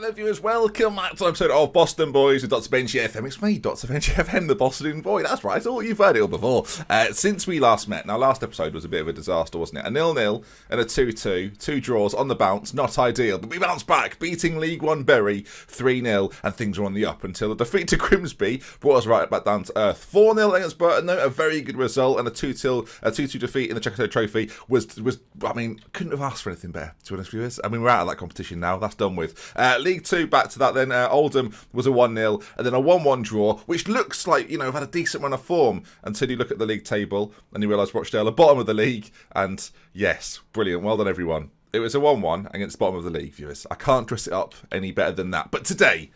Right then, viewers, welcome back to an episode of Boston Boys with Dr. Benji FM. It's me, Dr. Benji FM, the Boston boy. That's right, all you've heard it all before. Since we last met, now last episode was a bit of a disaster, wasn't it? A 0-0 and a 2-2, two draws on the bounce, not ideal, but we bounced back, beating League One Bury 3-0, and things were on the up until a defeat to Grimsby brought us right back down to earth. 4-0 against Burton, though, a very good result, and a 2-2 defeat in the Checkatrade Trophy was, I mean, couldn't have asked for anything better, to be honest, viewers. I mean, we're out of that competition now, that's done with. League 2, back to that then. Oldham was a 1-0 and then a 1-1 draw, which looks like, you know, had a decent run of form until you look at the league table and you realise Rochdale are bottom of the league. And yes, brilliant. Well done, everyone. It was a 1-1 against the bottom of the league, viewers. I can't dress it up any better than that. But today,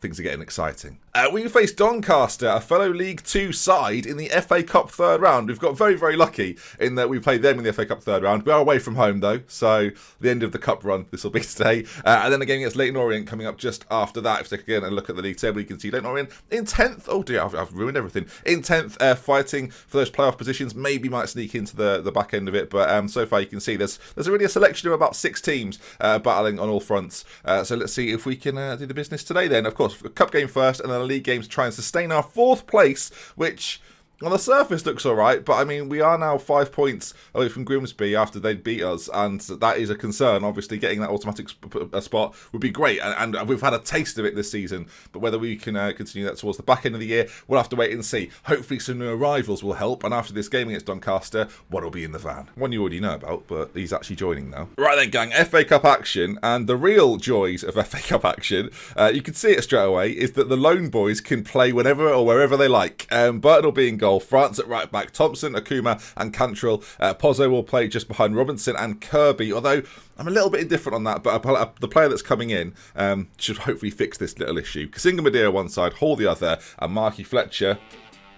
things are getting exciting. We faced Doncaster, a fellow League 2 side, in the FA Cup third round. We've got very, very lucky in that we played them in the FA Cup third round. We are away from home, though, so the end of the cup run, this will be today. And then a game against Leyton Orient coming up just after that. If you take again and look at the league table, you can see Leyton Orient in 10th. Oh dear, I've ruined everything. In 10th, fighting for those playoff positions. Maybe might sneak into the back end of it, but so far you can see there's already a selection of about 6 teams battling on all fronts. So let's see if we can do the business today then. Of course, a cup game first, and then a league game to try and sustain our 4th place, which on the surface looks alright, but I mean, we are now 5 points away from Grimsby after they beat us, and that is a concern. Obviously, getting that automatic spot would be great, and we've had a taste of it this season, but whether we can continue that towards the back end of the year, we'll have to wait and see. Hopefully some new arrivals will help, and after this game against Doncaster, what will be in the van? One you already know about, but he's actually joining now. Right then, gang, FA Cup action, and the real joys of FA Cup action, you can see it straight away, is that the lone boys can play whenever or wherever they like. Burton will be in goal, France at right back, Thompson, Akuma and Cantrell. Pozzo will play just behind Robinson and Kirby, although I'm a little bit indifferent on that, but the player that's coming in should hopefully fix this little issue. Kasinga Madeira one side, Hall the other, and Marky Fletcher.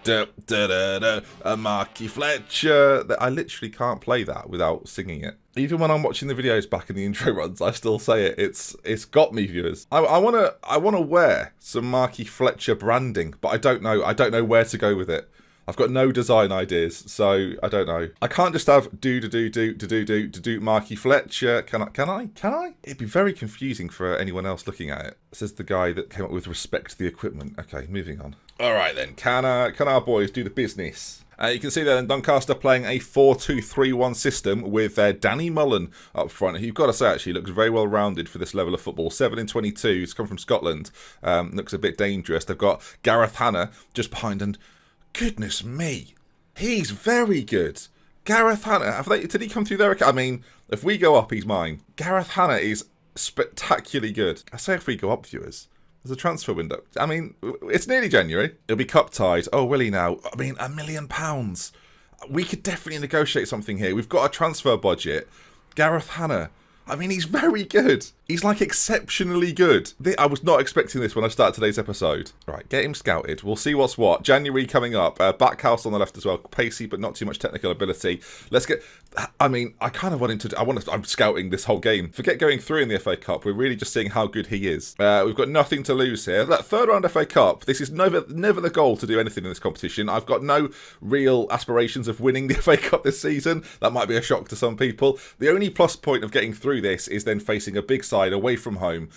Marky Fletcher. I literally can't play that without singing it. Even when I'm watching the videos back in the intro runs, I still say it. It's got me, viewers. I wanna wear some Marky Fletcher branding, but I don't know where to go with it. I've got no design ideas, so I don't know. I can't just have do Marky Fletcher. Can I? It'd be very confusing for anyone else looking at it. Says the guy that came up with respect to the equipment. Okay, moving on. All right then. Can our boys do the business? You can see there in Doncaster playing a 4-2-3-1 system with Danny Mullen up front. You've got to say, actually, looks very well rounded for this level of football. 7 in 22. He's come from Scotland. Looks a bit dangerous. They've got Gareth Hanna just behind, and goodness me, he's very good. Gareth Hanna, did he come through there? I mean, if we go up, he's mine. Gareth Hanna is spectacularly good. I say if we go up, viewers. There's a transfer window. I mean, it's nearly January. It'll be cup tied. Oh, will he now? I mean, £1 million. We could definitely negotiate something here. We've got a transfer budget. Gareth Hanna. I mean, he's very good. He's like exceptionally good. I was not expecting this when I started today's episode. Right, get him scouted. We'll see what's what. January coming up. Backhouse on the left as well. Pacey, but not too much technical ability. Let's get... I mean, I kind of want him to... I'm scouting this whole game. Forget going through in the FA Cup. We're really just seeing how good he is. We've got nothing to lose here. That third round FA Cup, this is never the goal to do anything in this competition. I've got no real aspirations of winning the FA Cup this season. That might be a shock to some people. The only plus point of getting through this is then facing a big side away from home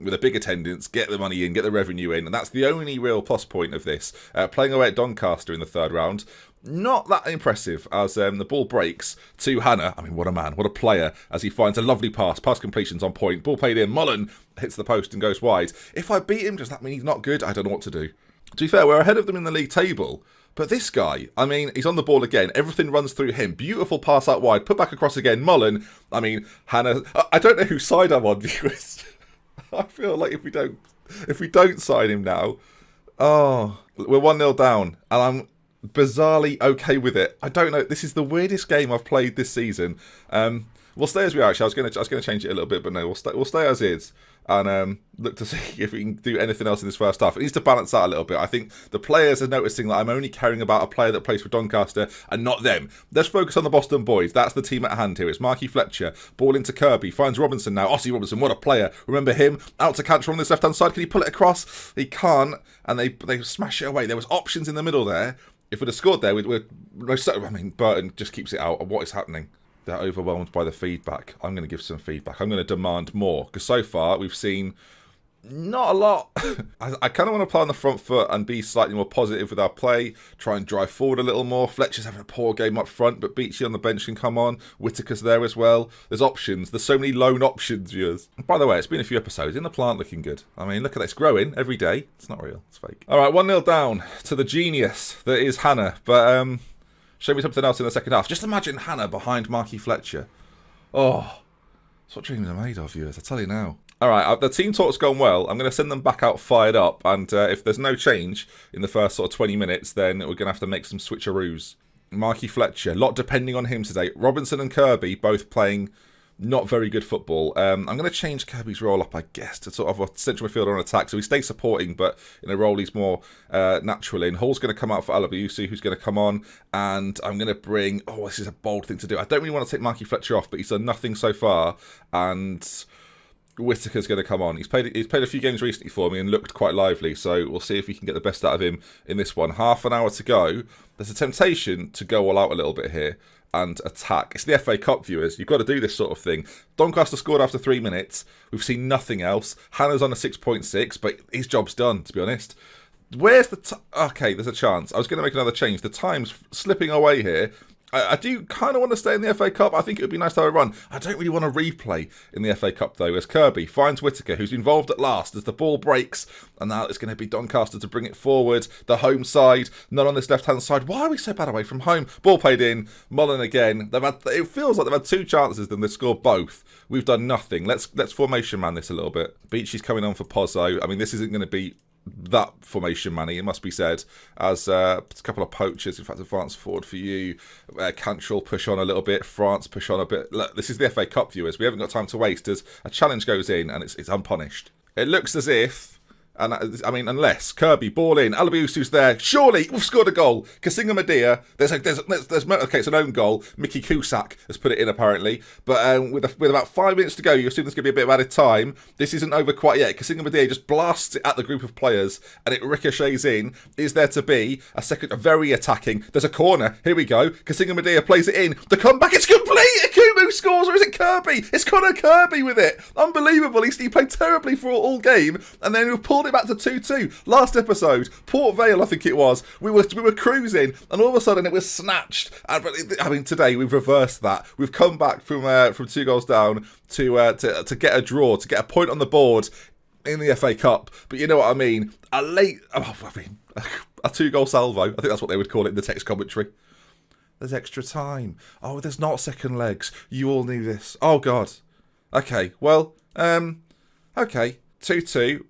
with a big attendance, get the money in, get the revenue in, and that's the only real plus point of this. Playing away at Doncaster in the third round, not that impressive as the ball breaks to Hanna. I mean, what a man, what a player, as he finds a lovely pass completions on point, ball played in, Mullen hits the post and goes wide. If I beat him, does that mean he's not good? I don't know what to do. To be fair, we're ahead of them in the league table. But this guy, I mean, he's on the ball again. Everything runs through him. Beautiful pass out wide. Put back across again. Mullen. I mean, Hanna. I don't know whose side I'm on. I feel like if we don't sign him now, we're 1-0 down, and I'm bizarrely okay with it. I don't know. This is the weirdest game I've played this season. We'll stay as we are. Actually, I was going to change it a little bit, but no, we'll stay as is. And look to see if we can do anything else in this first half. It needs to balance out a little bit. I think the players are noticing that I'm only caring about a player that plays for Doncaster and not them. Let's focus on the Boston boys. That's the team at hand here. It's Marky Fletcher. Ball into Kirby. Finds Robinson now. Ossie Robinson, what a player. Remember him? Out to Cantrell on this left-hand side. Can he pull it across? He can't. And they smash it away. There was options in the middle there. If we'd have scored there, I mean, Burton just keeps it out. What is happening? they're overwhelmed by the feedback. I'm going to give some feedback. I'm going to demand more, because so far we've seen not a lot. I kind of want to play on the front foot and be slightly more positive with our play, try and drive forward a little more. Fletcher's having a poor game up front, but Beachy on the bench can come on. Whittaker's there as well. There's options. There's so many loan options, viewers. By the way, it's been a few episodes. In the plant looking good. I mean, look at this. Growing every day. It's not real. It's fake. All right, 1-0 down to the genius that is Hannah. But show me something else in the second half. Just imagine Hannah behind Marky Fletcher. Oh, that's what dreams are made of, viewers. I tell you now. All right, the team talk's gone well. I'm going to send them back out fired up, and if there's no change in the first sort of 20 minutes, then we're going to have to make some switcheroos. Marky Fletcher, a lot depending on him today. Robinson and Kirby both playing not very good football. I'm going to change Kirby's role up, I guess, to sort of a central midfielder on attack, so he stays supporting, but in a role he's more natural in. Hall's going to come out for Alabiusi, who's going to come on, and I'm going to bring... Oh, this is a bold thing to do. I don't really want to take Marky Fletcher off, but he's done nothing so far, and Whittaker's going to come on. He's played a few games recently for me and looked quite lively, so we'll see if we can get the best out of him in this one. Half an hour to go. There's a temptation to go all out a little bit here and attack. It's the FA Cup, viewers. You've got to do this sort of thing. Doncaster scored after 3 minutes. We've seen nothing else. Hannah's on a 6.6, but his job's done, to be honest. Where's the... Okay, there's a chance. I was going to make another change. The time's slipping away here. I do kind of want to stay in the FA Cup. I think it would be nice to have a run. I don't really want to replay in the FA Cup, though, as Kirby finds Whittaker, who's involved at last as the ball breaks. And now it's going to be Doncaster to bring it forward. The home side, not on this left-hand side. Why are we so bad away from home? Ball played in. Mullen again. It feels like they've had 2 chances, then they've scored both. We've done nothing. Let's formation man this a little bit. Beachy's coming on for Pozzo. I mean, this isn't going to be that formation money, it must be said, as a couple of poachers. In fact, advance forward for you. Cantrell push on a little bit. France push on a bit. Look, this is the FA Cup, viewers. We haven't got time to waste as a challenge goes in and it's unpunished. It looks as if... And I mean, unless Kirby ball in, Alabiusi's there. Surely we've scored a goal. Kasinga Medea. There's okay, it's an own goal. Mickey Cusack has put it in apparently. But with about 5 minutes to go, you assume there's going to be a bit of added time. This isn't over quite yet. Kasinga Medea just blasts it at the group of players, and it ricochets in. Is there to be a second? Very attacking. There's a corner. Here we go. Kasinga Medea plays it in. The comeback is complete. Akumu scores, or is it Kirby? It's Connor Kirby with it. Unbelievable. He played terribly for all game, and then we've pulled it back to 2-2. Last episode, Port Vale, I think it was. We were cruising, and all of a sudden it was snatched. I mean, today we've reversed that. We've come back from 2 goals down to get a draw, to get a point on the board in the FA Cup. But you know what I mean? A 2-goal salvo. I think that's what they would call it in the text commentary. There's extra time. Oh, there's not second legs. You all knew this. Oh God. Okay. Well. Okay. 2-2.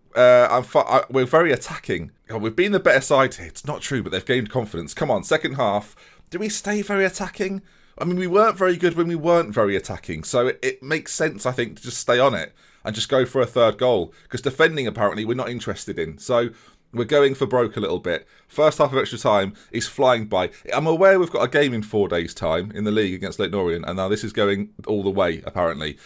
We're very attacking. God, we've been the better side here. It's not true, but they've gained confidence. Come on, second half. Do we stay very attacking? I mean, we weren't very good when we weren't very attacking, so it makes sense, I think, to just stay on it and just go for a third goal. Because defending, apparently, we're not interested in. So we're going for broke a little bit. First half of extra time is flying by. I'm aware we've got a game in 4 days' time in the league against Leyton Orient, and now this is going all the way, apparently.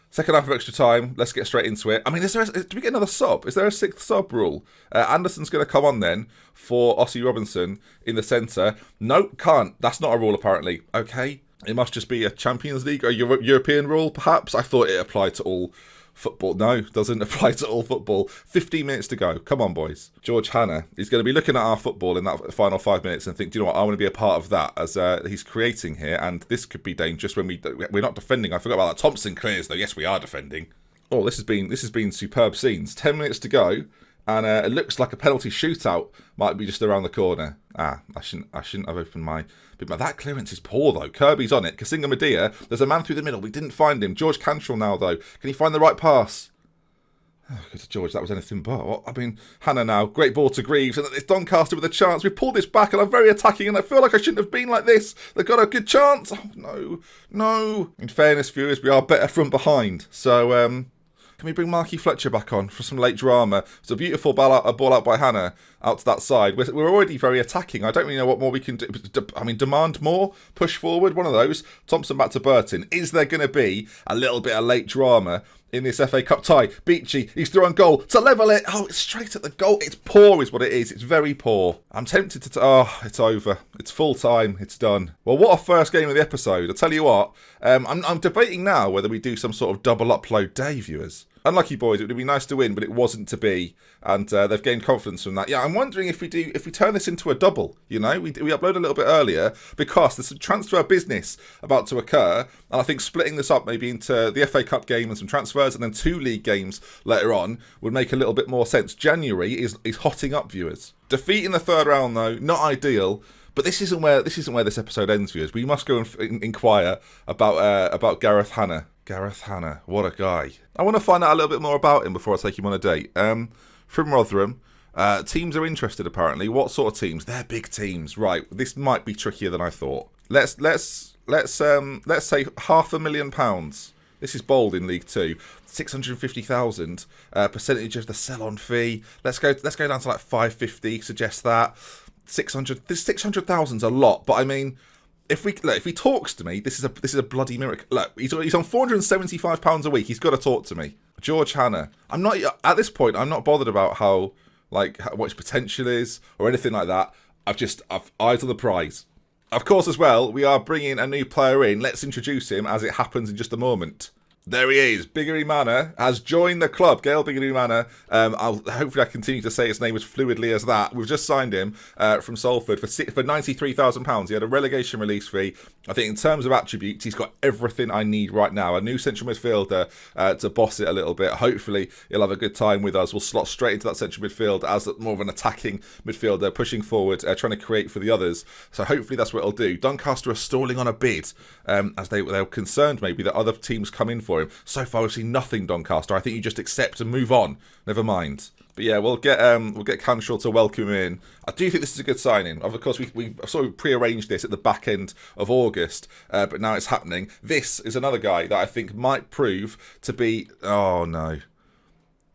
Second half of extra time, let's get straight into it. I mean, do we get another sub? Is there a 6th sub rule? Anderson's going to come on then for Ossie Robinson in the centre. No, can't. That's not a rule, apparently. Okay, it must just be a Champions League or European rule, perhaps. I thought it applied to all football. No, doesn't apply to all football. 15 minutes to go. Come on, boys. George Hannah, he's going to be looking at our football in that final 5 minutes and think, do you know what, I want to be a part of that as he's creating here, and this could be dangerous when we're not defending. I forgot about that. Thompson clears, though. Yes, we are defending. Oh, this has been superb scenes. 10 minutes to go, and it looks like a penalty shootout might be just around the corner. I shouldn't have opened my... But that clearance is poor, though. Kirby's on it. Kasinga Medea. There's a man through the middle. We didn't find him. George Cantrell now, though. Can he find the right pass? Oh, good to George. That was anything but. I mean, Hannah now. Great ball to Greaves. And it's Doncaster with a chance. We've pulled this back, and I'm very attacking, and I feel like I shouldn't have been like this. They've got a good chance. Oh, no. No. In fairness, viewers, we are better from behind. So, can we bring Marky Fletcher back on for some late drama? It's a beautiful ball out by Hannah out to that side. We're already very attacking. I don't really know what more we can do. I mean, demand more, push forward, one of those. Thompson back to Burton. Is there going to be a little bit of late drama in this FA Cup tie. Beachy, he's through on goal to level it. Oh, it's straight at the goal. It's poor is what it is. It's very poor. I'm tempted to... oh, it's over. It's full time. It's done. Well, what a first game of the episode. I'll tell you what. I'm debating now whether we do some sort of double upload day, viewers. Unlucky boys, it would be nice to win, but it wasn't to be, and they've gained confidence from that. Yeah, I'm wondering if we turn this into a double. You know, we upload a little bit earlier because there's some transfer business about to occur, and I think splitting this up maybe into the FA Cup game and some transfers, and then 2 league games later on would make a little bit more sense. January is hotting up, viewers. Defeat in the 3rd round though, not ideal. But this isn't where this episode ends, viewers. We must go and inquire about Gareth Hanna. Gareth Hanna, what a guy. I want to find out a little bit more about him before I take him on a date. From Rotherham, teams are interested apparently. What sort of teams? They're big teams, right? This might be trickier than I thought. Let's say £500,000. This is bold in League 2. 650,000 percentage of the sell-on fee. Let's go down to like 550. Suggest that 600. This 600,000's a lot, but I mean, if he talks to me, this is a bloody miracle. Look, he's on £475 a week. He's got to talk to me. George Hanna. I'm not at this point. I'm not bothered about what his potential is or anything like that. I've eyes on the prize. Of course, as well, we are bringing a new player in. Let's introduce him as it happens in just a moment. There he is. Biggery Manor has joined the club. Gail Biggery Manor. Hopefully I continue to say his name as fluidly as that. We've just signed him from Salford for £93,000. He had a relegation release fee. I think in terms of attributes, he's got everything I need right now. A new central midfielder to boss it a little bit. Hopefully he'll have a good time with us. We'll slot straight into that central midfield as more of an attacking midfielder, pushing forward, trying to create for the others. So hopefully that's what it'll do. Doncaster are stalling on a bid, as they were concerned maybe that other teams come in for him. So far we've seen nothing, Doncaster. I think you just accept and move on. Never mind. But yeah, we'll get Canshaw to welcome him in. I do think this is a good signing. Of course, we sort of prearranged this at the back end of August, but now it's happening. This is another guy that I think might prove to be... oh no.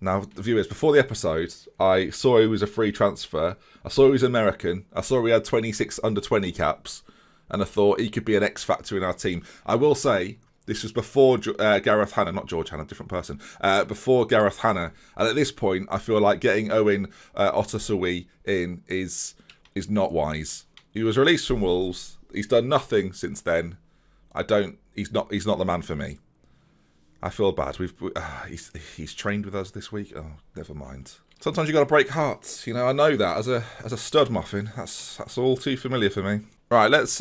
Now, viewers, before the episode, I saw he was a free transfer. I saw he was American. I saw he had 26 under-20 caps. And I thought he could be an X factor in our team. I will say... this was before Gareth Hanna, not George Hanna, different person. Before Gareth Hanna, and at this point, I feel like getting Owen Otasowie in is not wise. He was released from Wolves. He's done nothing since then. He's not the man for me. I feel bad. He's trained with us this week. Oh, never mind. Sometimes you got to break hearts. You know, I know that as a stud muffin. That's all too familiar for me. Right, let's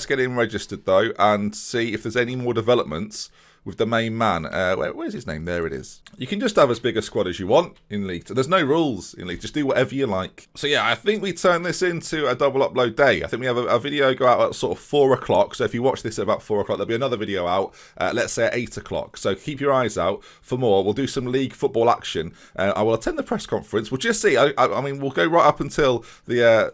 get him registered though and see if there's any more developments with the main man. Where's his name? There it is. You can just have as big a squad as you want in League 2. There's no rules in League. Just do whatever you like. So yeah, I think we turn this into a double upload day. I think we have a video go out at sort of 4 o'clock. So if you watch this at about 4 o'clock, there'll be another video out, let's say at 8 o'clock. So keep your eyes out for more. We'll do some league football action. I will attend the press conference. We'll just see. I mean, we'll go right up until the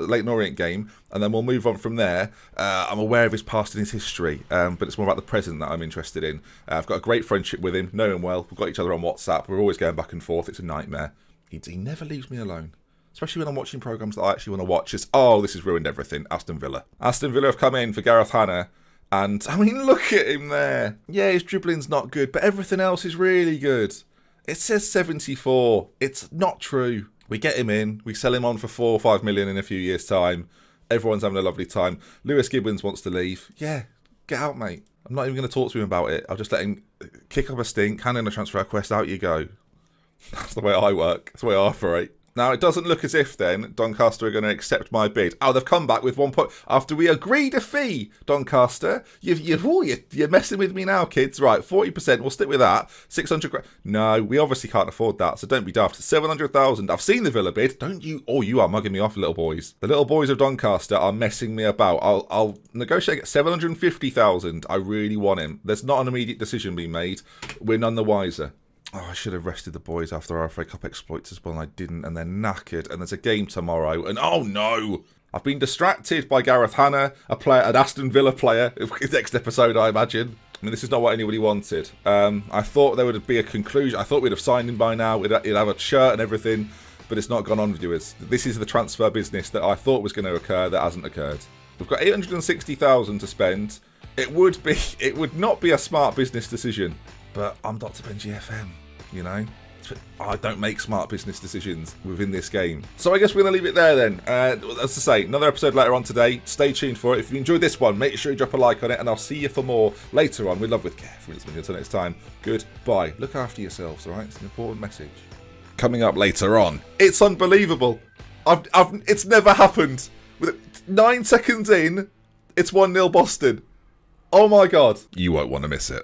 Leyton Orient game. And then we'll move on from there. I'm aware of his past and his history, but it's more about the present that I'm interested in. I've got a great friendship with him, know him well. We've got each other on WhatsApp. We're always going back and forth. It's a nightmare. He never leaves me alone. Especially when I'm watching programmes that I actually want to watch. This has ruined everything. Aston Villa. Aston Villa have come in for Gareth Hanna. And, I mean, look at him there. Yeah, his dribbling's not good, but everything else is really good. It says 74. It's not true. We get him in. We sell him on for 4 or 5 million in a few years' time. Everyone's having a lovely time. Lewis Gibbons wants to leave. Yeah, get out, mate. I'm not even going to talk to him about it. I'll just let him kick up a stink, hand in a transfer request, out you go. That's the way I work. That's the way I operate. Now, it doesn't look as if, then, Doncaster are going to accept my bid. Oh, they've come back with 1 point. After we agreed a fee, Doncaster. You're messing with me now, kids. Right, 40%. We'll stick with that. 600 grand. No, we obviously can't afford that, so don't be daft. 700,000. I've seen the Villa bid. Don't you? Oh, you are mugging me off, little boys. The little boys of Doncaster are messing me about. I'll negotiate at 750,000. I really want him. There's not an immediate decision being made. We're none the wiser. Oh, I should have rested the boys after our FA Cup exploits as well, and I didn't, and they're knackered, and there's a game tomorrow, and oh no! I've been distracted by Gareth Hanna, an Aston Villa player, next episode, I imagine. I mean, this is not what anybody wanted. I thought there would be a conclusion. I thought we'd have signed him by now, he'd have a shirt and everything, but it's not gone on, viewers. This is the transfer business that I thought was going to occur that hasn't occurred. We've got 860,000 to spend. It would not be a smart business decision But I'm Dr. Benji FM, you know? I don't make smart business decisions within this game. So I guess we're going to leave it there then. As I say, another episode later on today. Stay tuned for it. If you enjoyed this one, make sure you drop a like on it, and I'll see you for more later on with Love With Care. Until next time, goodbye. Look after yourselves, all right? It's an important message. Coming up later on, it's unbelievable. It's never happened. With 9 seconds in, it's 1-0 Boston. Oh my God. You won't want to miss it.